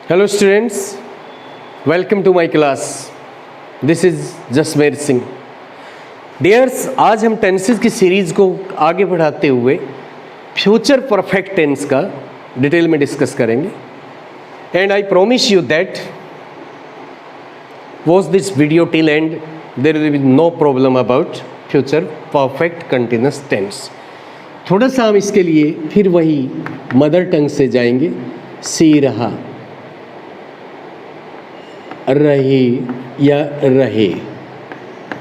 Hello students, welcome to my class. This is Jasmer Singh. Dears, आज हम tenses की series को आगे बढ़ाते हुए फ्यूचर परफेक्ट टेंस का डिटेल में डिस्कस करेंगे। And I promise you that watch this video till end, there will be no problem about future perfect continuous tense. थोड़ा सा हम इसके लिए फिर वही मदर टंग से जाएंगे। सी रहा, रही या रहे।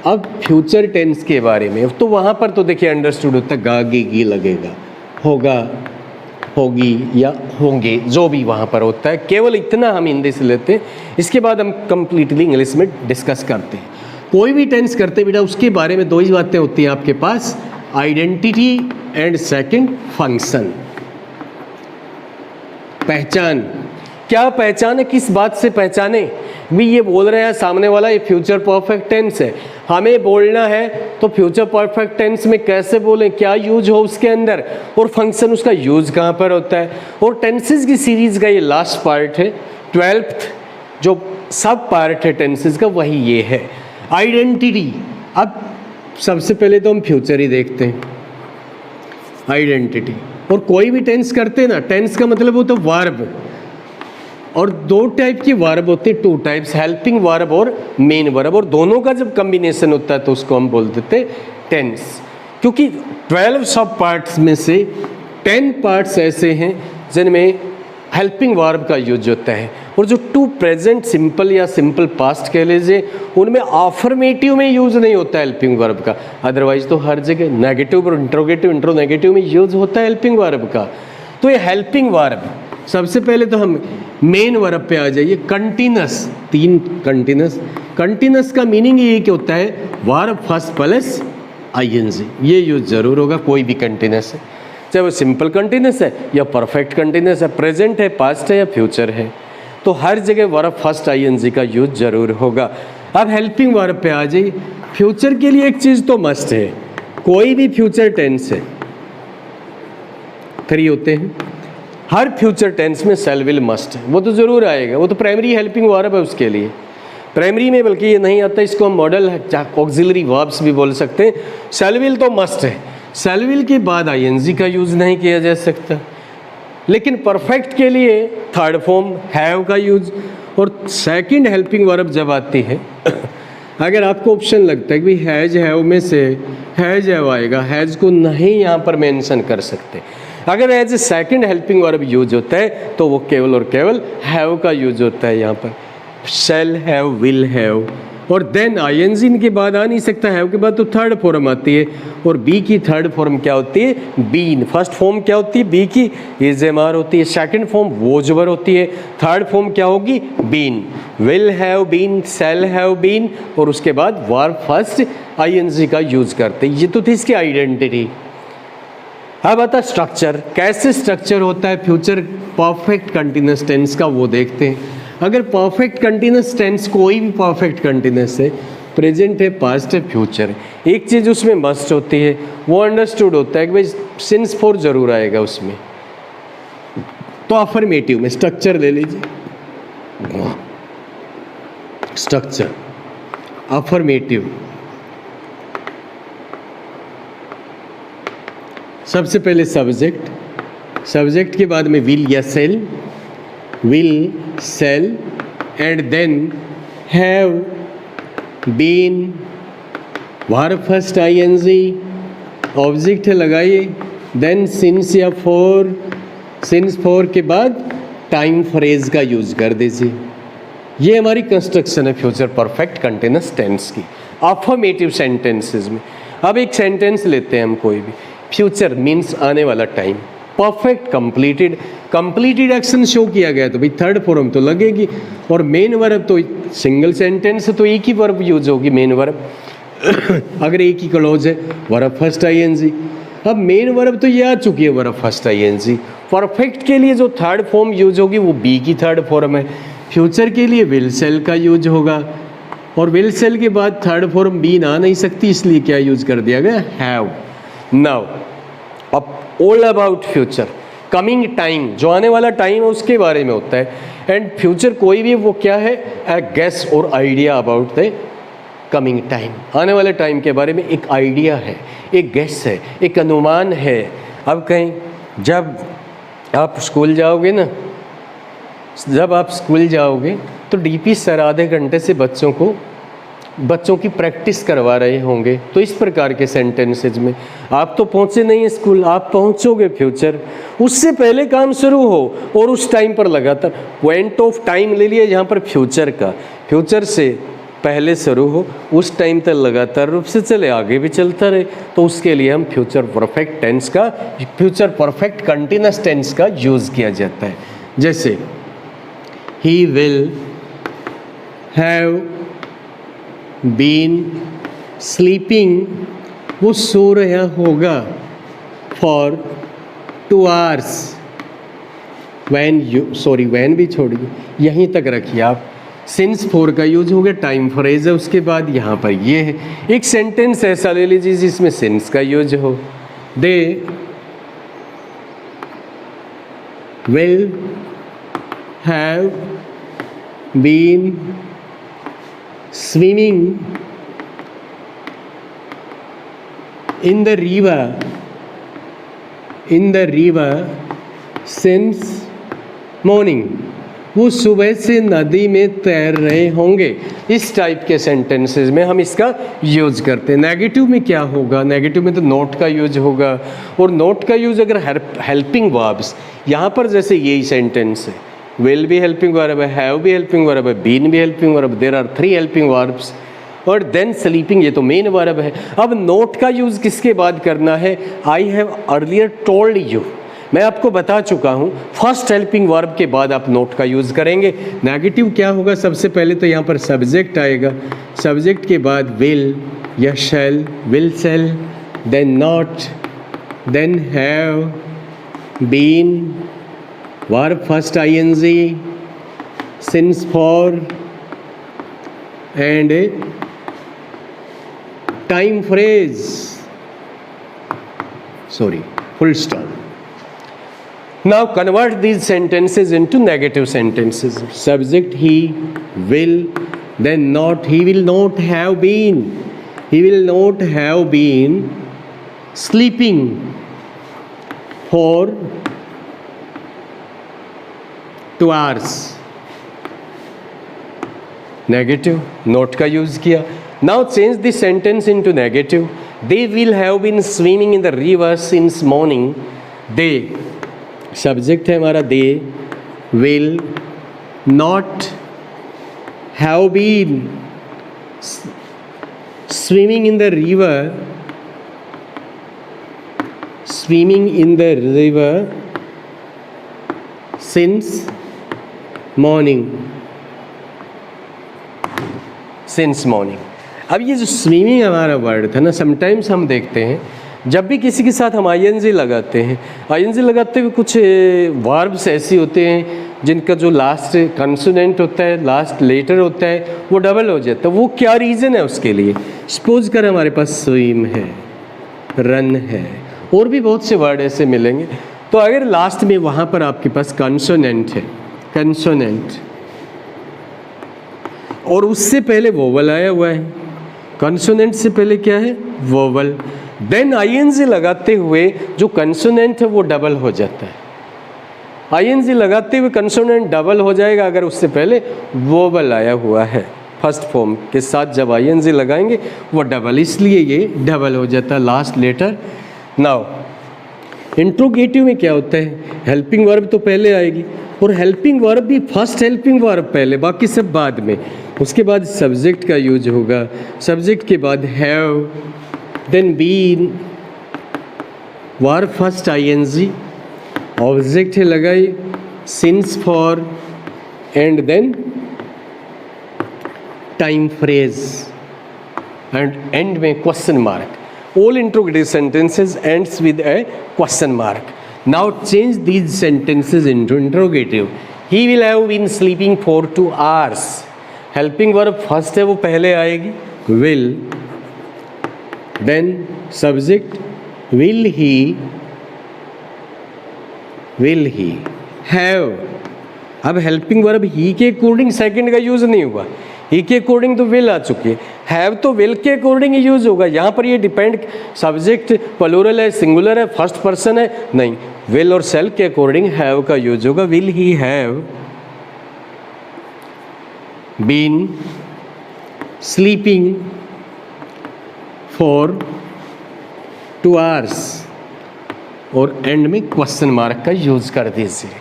अब फ्यूचर टेंस के बारे में तो वहाँ पर तो देखिए अंडरस्टूड होता है, गा गी गी लगेगा, होगा होगी या होंगे, जो भी वहाँ पर होता है। केवल इतना हम हिंदी से लेते हैं, इसके बाद हम कंप्लीटली इंग्लिश में डिस्कस करते हैं। कोई भी टेंस करते बेटा उसके बारे में दो ही बातें होती हैं आपके पास, आइडेंटिटी एंड सेकंड फंक्शन। पहचान, क्या पहचान है, किस बात से पहचाने भी। ये बोल रहे हैं सामने वाला ये फ्यूचर परफेक्ट टेंस है, हमें बोलना है तो फ्यूचर परफेक्ट टेंस में कैसे बोलें, क्या यूज हो उसके अंदर, और फंक्शन उसका यूज कहाँ पर होता है। और टेंसेस की सीरीज का ये लास्ट पार्ट है, 12th जो सब पार्ट है टेंसेस का, वही ये है आइडेंटिटी। अब सबसे पहले तो हम फ्यूचर ही देखते हैं, आइडेंटिटी। और कोई भी टेंस करते हैं ना, टेंस का मतलब होता है वर्ब, और दो टाइप की वर्ब होती है, टू टाइप्स, हेल्पिंग वर्ब और मेन वर्ब, और दोनों का जब कॉम्बिनेशन होता है तो उसको हम बोल देते हैं टेंस। क्योंकि 12 सब पार्ट्स में से 10 पार्ट्स ऐसे हैं जिनमें हेल्पिंग वर्ब का यूज होता है, और जो टू प्रेजेंट सिंपल या सिंपल पास्ट कह लीजिए उनमें अफर्मेटिव में यूज नहीं होता है हेल्पिंग वर्ब का। अदरवाइज तो हर जगह नेगेटिव और इंट्रोगेटिव इंट्रोनेगेटिव में यूज होता है हेल्पिंग वर्ब का। तो ये हेल्पिंग वर्ब, सबसे पहले तो हम मेन वर्ब पे आ जाइए। Continuous, 3 continuous. कंटिन्यूस का मीनिंग ये क्या होता है, वर्ब फर्स्ट प्लस आईएनजी, ये यूज जरूर होगा। कोई भी कंटिन्यूस है, चाहे वो सिंपल कंटिन्यूस है या परफेक्ट कंटिन्यूस है, प्रेजेंट है, पास्ट है या फ्यूचर है, तो हर जगह वर्ब फर्स्ट आईएनजी का यूज जरूर होगा। अब हेल्पिंग वर्ब पे आ जाइए। फ्यूचर के लिए एक चीज तो मस्ट है, कोई भी फ्यूचर टेंस है 3 होते हैं, हर फ्यूचर टेंस में शैल विल मस्ट है, वो तो जरूर आएगा। वो तो प्राइमरी हेल्पिंग वर्ब है उसके लिए, प्राइमरी में बल्कि ये नहीं आता, इसको हम मॉडल ऑक्सिलरी वर्ब्स भी बोल सकते हैं। शैल विल तो मस्ट है, शैल विल के बाद आईएनजी का यूज नहीं किया जा सकता। लेकिन परफेक्ट के लिए थर्ड फॉर्म हैव का यूज। और सेकंड हेल्पिंग वर्ब जब आती है अगर आपको ऑप्शन लगता है कि भाई हैज हैव में से हैज हैव आएगा, हैज को नहीं यहाँ पर मेंशन कर सकते, अगर as a second helping verb use होता है तो वो केवल और केवल हैव का यूज होता है यहाँ पर, शैल हैव, विल हैव। और देन आईएनजी इनके बाद आ नहीं सकता, हैव के बाद तो थर्ड फॉर्म आती है, और बी की थर्ड फॉर्म क्या होती है, बीन। फर्स्ट फॉर्म क्या होती है, बी की इज़-एम-आर होती है, सेकंड फॉर्म वोजवर होती है, थर्ड फॉर्म क्या होगी, been. Will have been, shall have been, और उसके बाद वर्ब फर्स्ट आईएनजी का यूज करते हैं। ये तो थी इसकी आइडेंटिटी। अब आता स्ट्रक्चर, कैसे स्ट्रक्चर होता है फ्यूचर परफेक्ट कंटिन्यूस टेंस का, वो देखते हैं। अगर परफेक्ट कंटिन्यूस टेंस कोई भी परफेक्ट कंटिन्यूस है, प्रेजेंट है, पास्ट है, फ्यूचर है, एक चीज़ उसमें मस्ट होती है, वो अंडरस्टूड होता है कि भाई सिंस फॉर जरूर आएगा उसमें। तो अफर्मेटिव में स्ट्रक्चर ले लीजिए, स्ट्रक्चर अफर्मेटिव। सबसे पहले सब्जेक्ट, सब्जेक्ट के बाद में विल या shall, will, shall, and then have, been, verb first ING, object है लगाइए, देन सिंस या फॉर, सिंस फॉर के बाद टाइम फ्रेज का यूज कर दीजिए। ये हमारी कंस्ट्रक्शन है फ्यूचर परफेक्ट कंटिन्यूस टेंस की अफर्मेटिव सेंटेंसेस में। अब एक सेंटेंस लेते हैं हम कोई भी, फ्यूचर मीन्स आने वाला time, perfect completed, completed action show किया गया तो भाई थर्ड फॉर्म तो लगेगी, और मेन वर्ब तो सिंगल सेंटेंस है तो एक ही वर्ब यूज होगी, मेन वर्ब। अगर एक ही क्लॉज है, वर्ब फर्स्ट आईएनजी। अब मेन वर्ब तो ये आ चुकी है, वर्ब फर्स्ट आईएनजी। परफेक्ट के लिए जो थर्ड फॉर्म यूज होगी वो बी की थर्ड फॉर्म है। फ्यूचर के लिए विल सेल का यूज होगा, और विल सेल के बाद थर्ड फॉर्म बी आ नहीं सकती, इसलिए क्या यूज कर दिया गया, हैव। नाउ अब all about future, coming time, जो आने वाला टाइम है उसके बारे में होता है। एंड फ्यूचर कोई भी वो क्या है, अ गेस और idea about the coming time, आने वाले टाइम के बारे में एक आइडिया है, एक गेस है, एक अनुमान है। अब कहीं जब आप स्कूल जाओगे ना, जब आप स्कूल जाओगे तो डीपी सर आधे घंटे से बच्चों की प्रैक्टिस करवा रहे होंगे। तो इस प्रकार के सेंटेंसेज में आप तो पहुँचे नहीं हैं स्कूल, आप पहुँचोगे फ्यूचर, उससे पहले काम शुरू हो और उस टाइम पर लगातार पॉइंट ऑफ टाइम ले लिए जहाँ पर फ्यूचर का, फ्यूचर से पहले शुरू हो, उस टाइम तक लगातार रूप से चले, आगे भी चलता रहे। तो उसके लिए हम फ्यूचर परफेक्ट टेंस का, फ्यूचर परफेक्ट कंटिन्यूअस टेंस का यूज़ किया जाता है। जैसे he will have been sleeping, वो सो रहा होगा for 2 hours when you, sorry when भी छोड़िए, यहीं तक रखिए आप। सिंस 4 का यूज हो गया, टाइम फ्रेज है, उसके बाद यहाँ पर ये है। एक सेंटेंस ऐसा ले लीजिए जिसमें सिंस का यूज हो, they will have been swimming in the river since morning, वो सुबह से नदी में तैर रहे होंगे। इस टाइप के सेंटेंसेस में हम इसका यूज करते हैं। नेगेटिव में क्या होगा, नेगेटिव में तो नोट का यूज होगा, और नोट का यूज अगर हेल्पिंग वर्ब्स, यहाँ पर जैसे यही सेंटेंस है, will be helping verb है, have be helping verb है, been भी helping verb, there are 3 helping verbs, और then sleeping ये तो मेन verb है। अब नोट का यूज़ किसके बाद करना है, I have earlier told you, मैं आपको बता चुका हूँ, फर्स्ट हेल्पिंग वर्ब के बाद आप नोट का यूज़ करेंगे। नेगेटिव क्या होगा, सबसे पहले तो यहाँ पर सब्जेक्ट आएगा, सब्जेक्ट के बाद will या shall, will shall, then not, then have, been, verb first ing, since 4, and time phrase, sorry, full stop. Now convert these sentences into negative sentences. Subject he will, then not, he will not have been, he will not have been sleeping for 2 hours, negative, not का use किया। Now change this sentence into negative, they will have been swimming in the river since morning, they subject है हमारा, they will not have been swimming in the river, swimming in the river since morning, since morning. अब ये जो swimming हमारा word था ना, sometimes हम देखते हैं जब भी किसी के साथ हम आईएनजी लगाते हैं, आईएनजी लगाते हुए कुछ वर्ब्स ऐसे होते हैं जिनका जो लास्ट कंसोनेंट होता है, लास्ट लेटर होता है, वो डबल हो जाता है। वो क्या रीज़न है उसके लिए, सपोज कर हमारे पास स्विम है, रन है, और भी बहुत से वर्ड ऐसे मिलेंगे। तो अगर लास्ट में वहाँ पर आपके पास कंसोनेंट है, कंसोनेंट, और उससे पहले वोवल आया हुआ है, कंसोनेंट से पहले क्या है, वोवल, देन आईएनजी लगाते हुए जो कंसोनेंट है वो डबल हो जाता है। आईएनजी लगाते हुए कंसोनेंट डबल हो जाएगा अगर उससे पहले वोवल आया हुआ है। फर्स्ट फॉर्म के साथ जब आईएनजी लगाएंगे वो डबल, इसलिए ये डबल हो जाता है लास्ट लेटर। नाउ इंट्रोगेटिव में क्या होता है, हेल्पिंग वर्ब तो पहले आएगी, और हेल्पिंग वर्ब भी फर्स्ट हेल्पिंग वर्ब पहले, बाकी सब बाद में। उसके बाद सब्जेक्ट का यूज होगा, सब्जेक्ट के बाद have, then been, verb first ING, object है लगाई, since for, and then time phrase, and and में question mark. All interrogative sentences ends with a question mark. Now change these sentences into interrogative. He will have been sleeping for 2 hours. Helping verb first है वो पहले आएगी, will, then subject, will he have, अब helping verb ही के according second का use नहीं हुआ, ही के अकॉर्डिंग तो विल आ चुकी है, हैव तो विल के अकॉर्डिंग यूज होगा। यहाँ पर ये डिपेंड सब्जेक्ट प्लूरल है, सिंगुलर है, फर्स्ट पर्सन है, नहीं, विल और सेल के अकॉर्डिंग हैव का यूज होगा। Will he have been sleeping for 2 hours और एंड में क्वेश्चन मार्क का यूज कर दीजिए।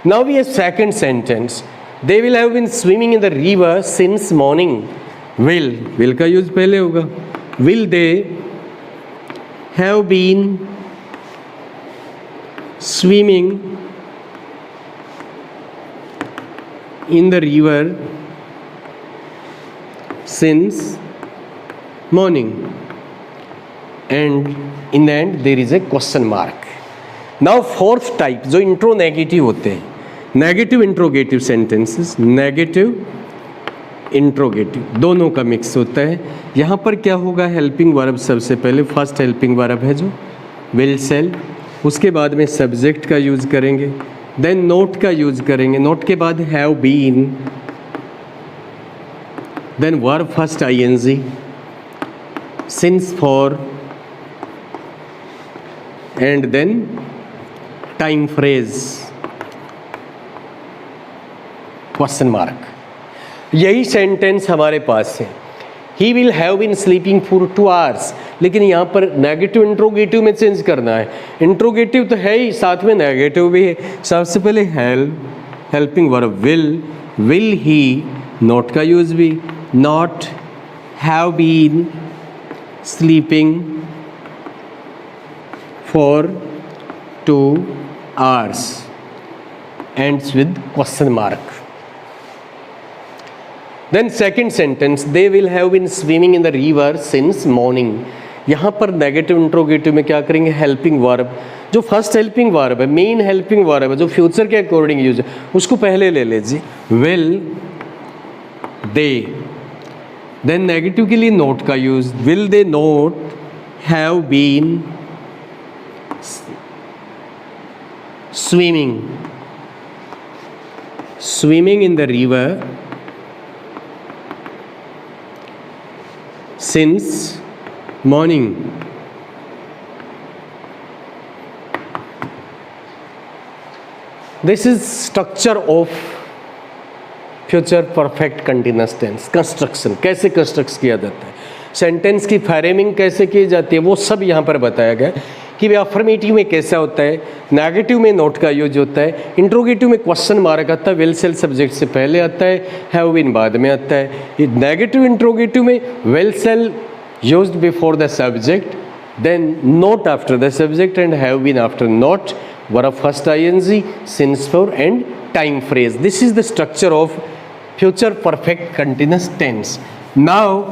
Now we have second sentence, they will have been swimming in the river since morning. Will का use पहले होगा, will they have been swimming in the river since morning and in the end there is a question mark. Now fourth type जो इंट्रोनेगेटिव होते हैं, negative interrogative sentences, negative interrogative दोनों का mix होता है। यहाँ पर क्या होगा, हेल्पिंग वर्ब सबसे पहले, फर्स्ट हेल्पिंग वर्ब है जो विल सेल, उसके बाद में सब्जेक्ट का यूज करेंगे, देन नोट का यूज करेंगे, नोट के बाद have been, then verb first ING, since for, and then time phrase question mark। यही सेंटेंस हमारे पास है, he will have been sleeping for 2 hours, लेकिन यहाँ पर नेगेटिव इंट्रोगेटिव में चेंज करना है। इंट्रोगेटिव तो है ही, साथ में नेगेटिव भी है। सबसे पहले helping verb will he, not का यूज भी, not have been sleeping for 2 hours ends with question mark। Then second sentence, they will have been swimming in the river since morning। यहाँ पर नेगेटिव इंट्रोगेटिव में क्या करेंगे, helping verb, जो first helping verb है, main helping verb है, जो future के अकॉर्डिंग यूज है, उसको पहले ले लीजिए, विल दे, देन नेगेटिव के लिए नोट का use, will they not have been swimming in the river since morning। This is structure of future perfect continuous tense construction, कैसे कंस्ट्रक्ट किया जाता है, सेंटेंस की फ्रेमिंग कैसे की जाती है, वो सब यहाँ पर बताया गया कि वे अफर्मेटिव में कैसा होता है, नेगेटिव में नोट का यूज होता है, इंट्रोगेटिव में क्वेश्चन मार्क आता है, विल सेल सब्जेक्ट से पहले आता है, हैव बीन बाद में आता है। नेगेटिव इंट्रोगेटिव में will shall used before the subject, then not after the subject and have been after not, verb first ING, since for and time phrase. This is the structure of future perfect continuous tense. Now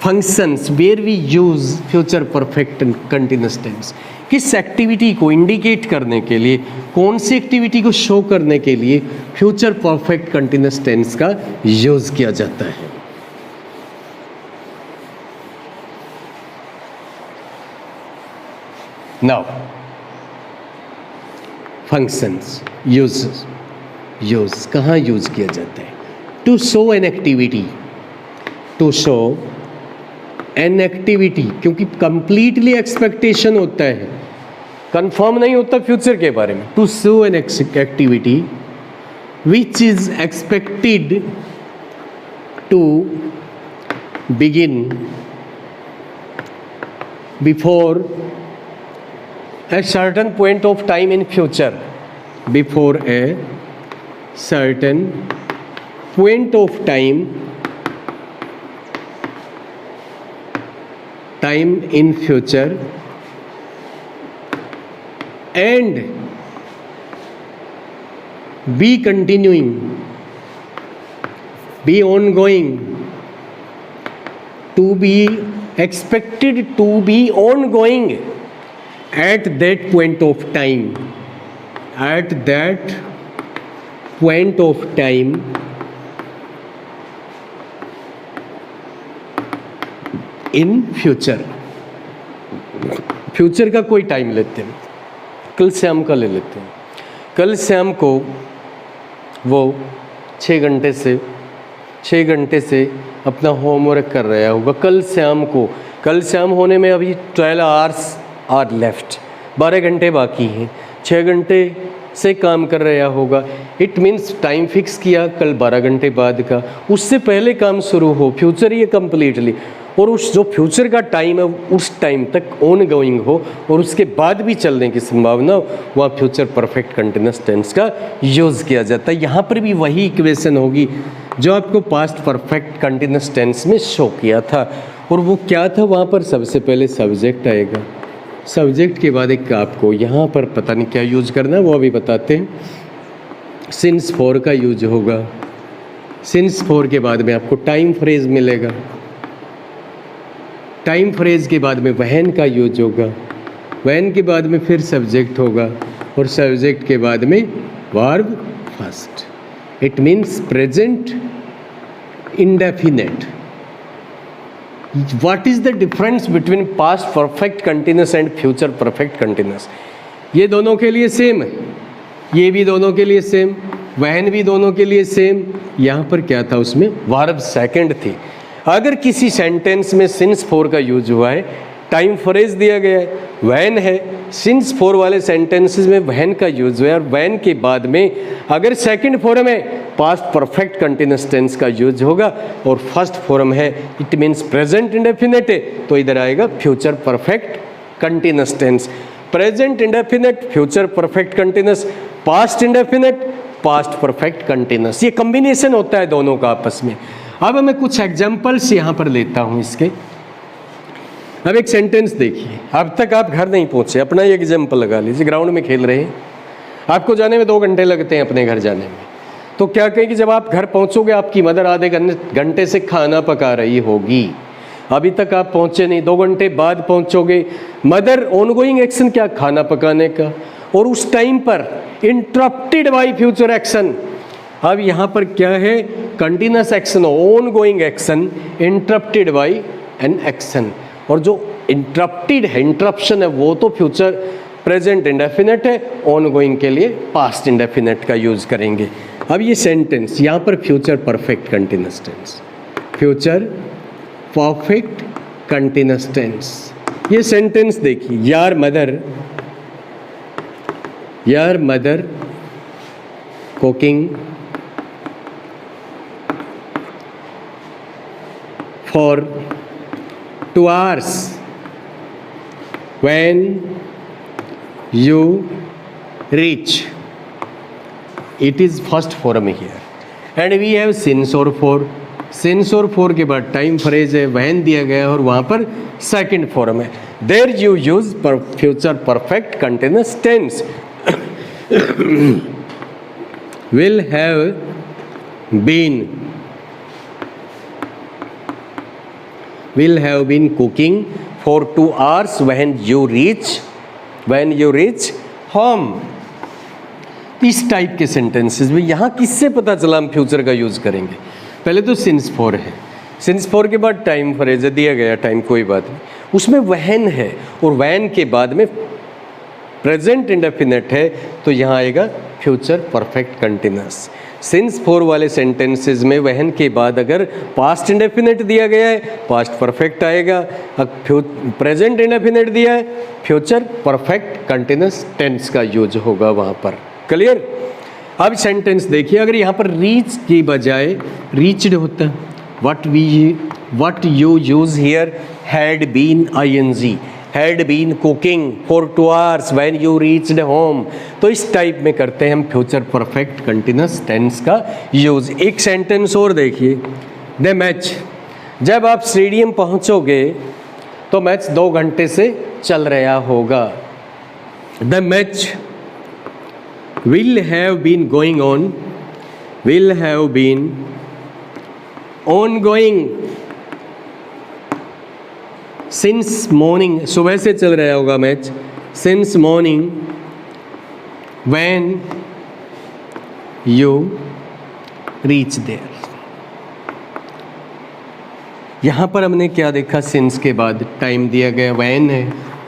functions where we use future perfect continuous tense, किस activity को indicate करने के लिए, कौन सी activity को show करने के लिए फ्यूचर परफेक्ट कंटिन्यूअस टेंस का यूज किया जाता है। नाउ फंक्शंस यूज कहाँ यूज किया जाता है, to show an activity, to show an activity, क्योंकि कंप्लीटली एक्सपेक्टेशन होता है, कंफर्म नहीं होता फ्यूचर के बारे में। To show an activity which is expected to begin before a certain point of time in future, before a certain point of time in future, and be continuing, be ongoing, to be expected to be ongoing at that point of time, at that point of time in future। Future का कोई time लेते हैं, कल शाम का ले लेते हैं। कल शाम को वो 6 घंटे से अपना होमवर्क कर रहा होगा। कल शाम होने में अभी 12 आवर्स आर लेफ्ट, 12 घंटे बाकी हैं, 6 घंटे से काम कर रहा होगा। इट मीन्स टाइम फिक्स किया कल 12 घंटे बाद का, उससे पहले काम शुरू हो, फ्यूचर ये कम्प्लीटली, और उस जो फ्यूचर का टाइम है उस टाइम तक ऑन गोइंग हो और उसके बाद भी चलने की संभावना हो, वहाँ फ्यूचर परफेक्ट कंटिन्यूस टेंस का यूज़ किया जाता है। यहाँ पर भी वही इक्वेशन होगी जो आपको पास्ट परफेक्ट कंटिन्यूस टेंस में शो किया था। और वो क्या था, वहाँ पर सबसे पहले सब्जेक्ट आएगा, सब्जेक्ट के बाद एक आपको यहाँ पर पता नहीं क्या यूज करना है वो अभी बताते हैं। सिंस फॉर का यूज होगा, सिंस फॉर के बाद में आपको टाइम फ्रेज मिलेगा, टाइम फ्रेज के बाद में व्हेन का यूज होगा, व्हेन के बाद में फिर सब्जेक्ट होगा और सब्जेक्ट के बाद में verb first. It means present indefinite. What is the difference between past perfect continuous and future perfect continuous? ये दोनों के लिए सेम है, ये भी दोनों के लिए सेम, वहन भी दोनों के लिए सेम। यहाँ पर क्या था, उसमें वर्ब सेकंड थी। अगर किसी सेंटेंस में सिंस फॉर का यूज हुआ है, टाइम फ्रेज दिया गया है, वैन है, सिंस फॉर वाले सेंटेंसेस में वैन का यूज हुआ है और वैन के बाद में अगर सेकंड फॉर्म है पास्ट परफेक्ट कंटिन्यूस टेंस का यूज होगा और फर्स्ट फॉर्म है इट मीन्स प्रेजेंट इंडेफिनेट है तो इधर आएगा future perfect continuous tense. Present indefinite future perfect continuous, past indefinite past perfect continuous, ये कॉम्बिनेशन होता है दोनों का आपस में। अब मैं कुछ एग्जांपल्स यहाँ पर लेता हूँ इसके। अब एक सेंटेंस देखिए, अब तक आप घर नहीं पहुँचे, अपना ये एग्जाम्पल लगा लीजिए, ग्राउंड में खेल रहे हैं, आपको जाने में 2 घंटे लगते हैं अपने घर जाने में, तो क्या कहें कि जब आप घर पहुँचोगे आपकी मदर आधे घंटे से खाना पका रही होगी, अभी तक आप पहुँचे नहीं, 2 घंटे बाद पहुँचोगे। मदर ऑनगोइंग एक्शन क्या, खाना पकाने का, और उस टाइम पर इंटरप्टेड बाय फ्यूचर एक्शन। अब यहाँ पर क्या है, continuous action, ongoing action interrupted by an action, और जो इंटरप्टेड है, इंटरप्शन है, वो तो फ्यूचर प्रेजेंट इंडेफिनेट है, ऑनगोइंग के लिए पास्ट इंडेफिनेट का यूज करेंगे। अब ये सेंटेंस यहाँ पर future perfect continuous tense, future perfect continuous tense. ये सेंटेंस देखिए, यार mother cooking for 2 hours when you reach. It is first form here and we have since or for. since or for के बाद time phrase है, when दिया गया है और वहाँ पर सेकंड फॉर्म है। There you use future perfect continuous tense. will have been cooking for 2 hours when you reach home। इस टाइप के सेंटेंसेस में यहाँ किससे पता चला हम फ्यूचर का यूज करेंगे? पहले तो सिंस फॉर है, सिंस फॉर के बाद टाइम फ्रेज दिया गया टाइम, कोई बात नहीं, उसमें वहन है और वहन के बाद में प्रेजेंट इंडेफिनेट है तो यहाँ आएगा future perfect continuous. Since for वाले सेंटेंसेस में वहन के बाद अगर पास्ट इंडेफिनेट दिया गया है पास्ट परफेक्ट आएगा, प्रेजेंट इंडेफिनेट दिया है फ्यूचर परफेक्ट कंटिन्यूस टेंस का यूज होगा वहाँ पर। क्लियर? अब सेंटेंस देखिए, अगर यहाँ पर रीच की बजाय रीच्ड होता, what you use here had been ing, had been cooking for 2 hours when you reached home, तो इस टाइप में करते हैं हम फ्यूचर परफेक्ट कंटिन्यूस टेंस का यूज। एक सेंटेंस और देखिए, द मैच, जब आप स्टेडियम पहुंचोगे तो मैच 2 घंटे से चल रहा होगा। The match will have been going on, will have been ongoing since morning, सुबह से चल रहा होगा match, since morning when you reach there। यहाँ पर हमने क्या देखा, since के बाद टाइम दिया गया when है,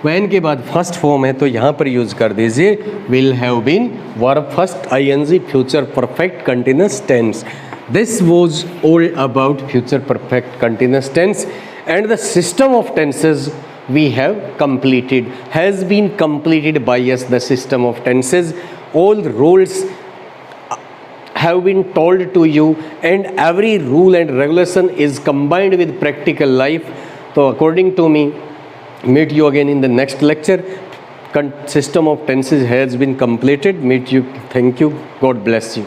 when के बाद फर्स्ट फॉर्म है तो यहाँ पर यूज़ कर दीजिए will have been, verb first ing, future perfect continuous tense. This was all about future perfect continuous tense, and the system of tenses we have completed, has been completed by us. The system of tenses, all rules have been told to you, and every rule and regulation is combined with practical life. So according to me, meet you again in the next lecture. System of tenses has been completed. Meet you. Thank you. God bless you.